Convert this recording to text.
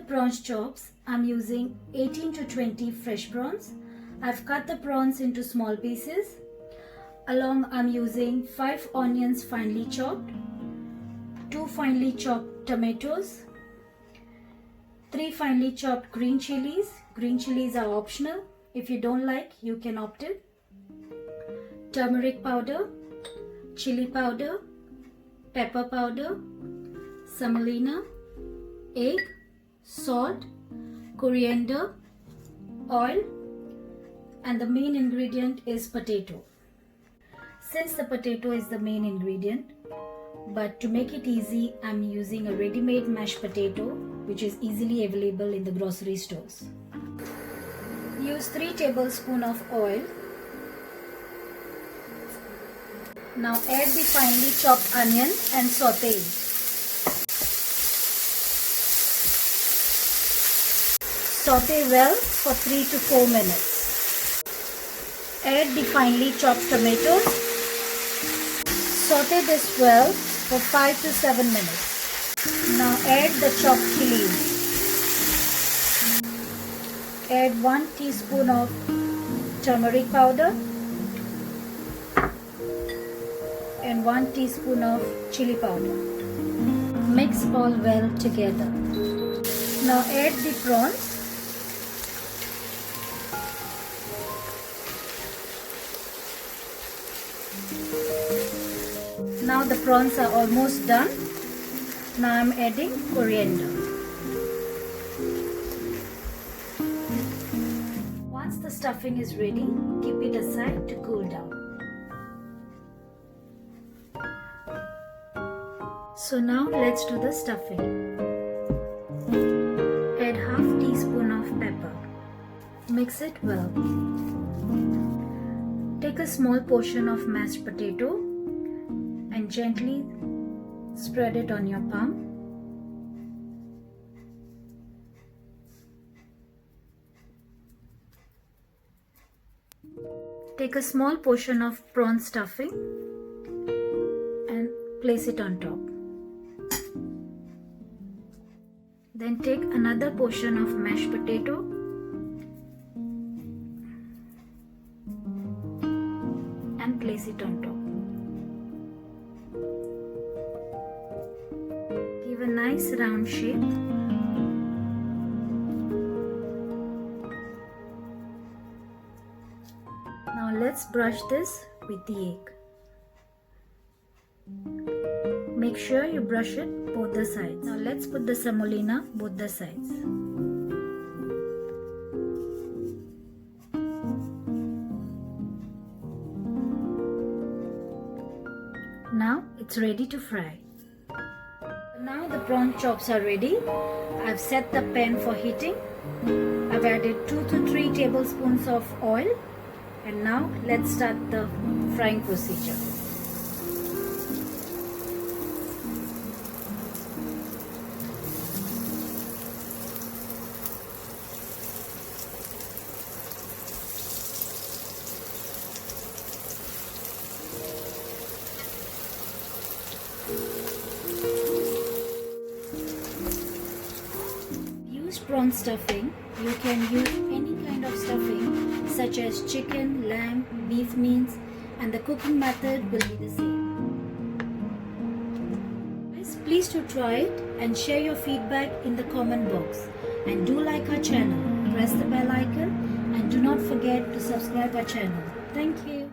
prawns chops, I'm using 18 to 20 fresh prawns. I've cut the prawns into small pieces. Along I'm using 5 onions finely chopped, 2 finely chopped tomatoes, 3 finely chopped green chilies. Green chilies are optional. If you don't like, you can opt it. Turmeric powder, chili powder, pepper powder, semolina, egg, salt, coriander, oil, and the main ingredient is potato. Since the potato is the main ingredient, but to make it easy, I'm using a ready-made mashed potato which is easily available in the grocery stores. Use 3 tablespoons of oil. Now add the finely chopped onion and saute it. Saute well for 3 to 4 minutes. Add the finely chopped tomatoes. Saute this well for 5 to 7 minutes. Now add the chopped chilies. Add 1 teaspoon of turmeric powder and 1 teaspoon of chili powder. Mix all well together. Now add the prawns. Now the prawns are almost done. Now I'm adding coriander. Once the stuffing is ready, keep it aside to cool down. So now let's do the stuffing. Add half teaspoon of pepper. Mix it well. Take a small portion of mashed potato and gently spread it on your palm. Take a small portion of prawn stuffing and place it on top. Then take another portion of mashed potato and place it on top. Give a nice round shape. Now let's brush this with the egg. Make sure you brush it both the sides. Now let's put the semolina both the sides. Now it's ready to fry. Now the prawn chops are ready. I've set the pan for heating. I've added 2 to 3 tablespoons of oil. And now let's start the frying procedure. Use prawn stuffing. You can use any kind of stuffing such as chicken, lamb, beef mince, and the cooking method will be the same. Please do try it and share your feedback in the comment box. And do like our channel, press the bell icon, and do not forget to subscribe our channel. Thank you.